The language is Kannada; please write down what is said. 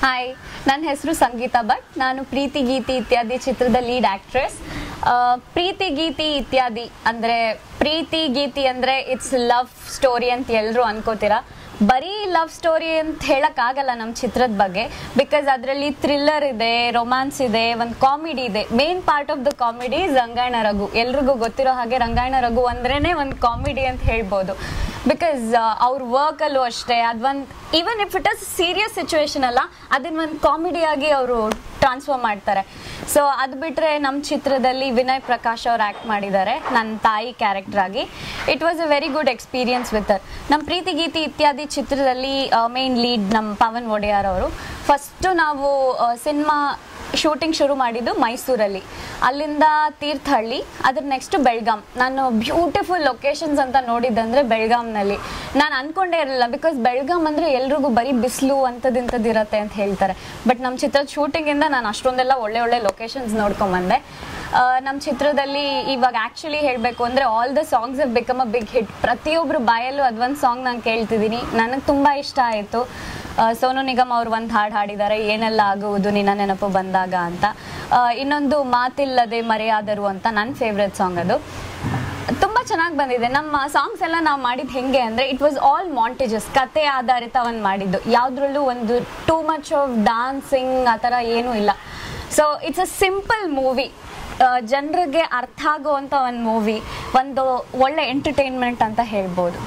ಹಾಯ್, ನನ್ನ ಹೆಸರು ಸಂಗೀತಾ ಭಟ್. ನಾನು ಪ್ರೀತಿ ಗೀತಿ ಇತ್ಯಾದಿ ಚಿತ್ರದ ಲೀಡ್ ಆಕ್ಟ್ರೆಸ್. ಪ್ರೀತಿ ಗೀತಿ ಇತ್ಯಾದಿ ಅಂದರೆ ಪ್ರೀತಿ ಗೀತಿ ಅಂದರೆ ಇಟ್ಸ್ ಲವ್ ಸ್ಟೋರಿ ಅಂತ ಎಲ್ಲರೂ ಅನ್ಕೋತೀರಾ. ಬರೀ ಲವ್ ಸ್ಟೋರಿ ಅಂತ ಹೇಳೋಕ್ಕಾಗಲ್ಲ ನಮ್ಮ ಚಿತ್ರದ ಬಗ್ಗೆ. ಬಿಕಾಸ್ ಅದರಲ್ಲಿ ಥ್ರಿಲ್ಲರ್ ಇದೆ, ರೊಮ್ಯಾನ್ಸ್ ಇದೆ, ಒಂದು ಕಾಮಿಡಿ ಇದೆ. Main part of the comedy Rangayana Raghu. ಎಲ್ರಿಗೂ ಗೊತ್ತಿರೋ ಹಾಗೆ ರಂಗಾಯಣ ರಘು ಅಂದ್ರೇ ಒಂದು ಕಾಮಿಡಿ ಅಂತ ಹೇಳ್ಬೋದು. ಬಿಕಾಸ್ ಅವ್ರ ವರ್ಕಲ್ಲೂ ಅಷ್ಟೇ, ಅದೊಂದು even if it is serious situation ಅಲ್ಲ, ಅದನ್ನ ಒಂದು ಕಾಮಿಡಿಯಾಗಿ ಅವರು ಟ್ರಾನ್ಸ್ಫರ್ ಮಾಡ್ತಾರೆ. ಸೊ ಅದು ಬಿಟ್ಟರೆ ನಮ್ಮ ಚಿತ್ರದಲ್ಲಿ ವಿನಯ್ ಪ್ರಕಾಶ್ ಅವ್ರು ಆ್ಯಕ್ಟ್ ಮಾಡಿದ್ದಾರೆ ನನ್ನ ತಾಯಿ ಕ್ಯಾರೆಕ್ಟರ್ ಆಗಿ. It was a very good experience with her. ನಮ್ಮ ಪ್ರೀತಿ ಗೀತಿ ಇತ್ಯಾದಿ ಚಿತ್ರದಲ್ಲಿ ಮೇನ್ ಲೀಡ್ ನಮ್ಮ ಪವನ್ ಒಡೆಯರ್ ಅವರು. ಫಸ್ಟು ನಾವು ಸಿನಿಮಾ ಶೂಟಿಂಗ್ ಶುರು ಮಾಡಿದ್ದು ಮೈಸೂರಲ್ಲಿ, ಅಲ್ಲಿಂದ ತೀರ್ಥಹಳ್ಳಿ, ಅದ್ರ ನೆಕ್ಸ್ಟ್ ಬೆಳಗಾಂ. ನಾನು ಬ್ಯೂಟಿಫುಲ್ ಲೊಕೇಶನ್ಸ್ ಅಂತ ನೋಡಿದ್ದಂದರೆ ಬೆಳಗಾಂನಲ್ಲಿ. ನಾನು ಅಂದ್ಕೊಂಡೇ ಇರಲಿಲ್ಲ, ಬಿಕಾಸ್ ಬೆಳಗಾಂ ಅಂದರೆ ಎಲ್ರಿಗೂ ಬರೀ ಬಿಸಿಲು ಅಂಥದ್ದು ಇರುತ್ತೆ ಅಂತ ಹೇಳ್ತಾರೆ. ಬಟ್ ನಮ್ಮ ಚಿತ್ರದ ಶೂಟಿಂಗಿಂದ ನಾನು ಅಷ್ಟೊಂದೆಲ್ಲ ಒಳ್ಳೆ ಲೊಕೇಶನ್ಸ್ ನೋಡ್ಕೊಂಬಂದೆ. ನಮ್ಮ ಚಿತ್ರದಲ್ಲಿ ಇವಾಗ ಆ್ಯಕ್ಚುಲಿ ಹೇಳಬೇಕು ಅಂದರೆ all the songs have become a big hit. ಪ್ರತಿಯೊಬ್ಬರು ಬಾಯಲ್ಲೂ ಅದೊಂದು ಸಾಂಗ್ ನಾನು ಕೇಳ್ತಿದ್ದೀನಿ, ನನಗೆ ತುಂಬ ಇಷ್ಟ ಆಯಿತು. ಸೋನು ನಿಗಮ್ ಅವರು ಒಂದು ಹಾಡು ಹಾಡಿದ್ದಾರೆ, ಏನೆಲ್ಲ ಆಗುವುದು ನಿನ್ನ ನೆನಪು ಬಂದಾಗ ಅಂತ. ಇನ್ನೊಂದು ಮಾತಿಲ್ಲದೆ ಮರೆಯಾದರು ಅಂತ ನನ್ನ ಫೇವ್ರೆಟ್ ಸಾಂಗ್. ಅದು ತುಂಬ ಚೆನ್ನಾಗಿ ಬಂದಿದೆ. ನಮ್ಮ ಸಾಂಗ್ಸ್ ಎಲ್ಲ ನಾವು ಮಾಡಿದ್ದು ಹೆಂಗೆ ಅಂದರೆ ಇಟ್ ವಾಸ್ ಆಲ್ ಮಾಂಟೇಜಸ್, ಕತೆ ಆಧಾರಿತ ಒಂದು ಮಾಡಿದ್ದು. ಯಾವುದ್ರಲ್ಲೂ ಒಂದು ಟೂ ಮಚ್ ಆಫ್ ಡಾನ್ಸಿಂಗ್ ಆ ಥರ ಏನೂ ಇಲ್ಲ. So it's a simple movie, ಜನರಿಗೆ ಅರ್ಥ ಆಗುವಂಥ ಒಂದು ಮೂವಿ, ಒಂದು ಒಳ್ಳೆ ಎಂಟರ್ಟೈನ್ಮೆಂಟ್ ಅಂತ ಹೇಳ್ಬೋದು.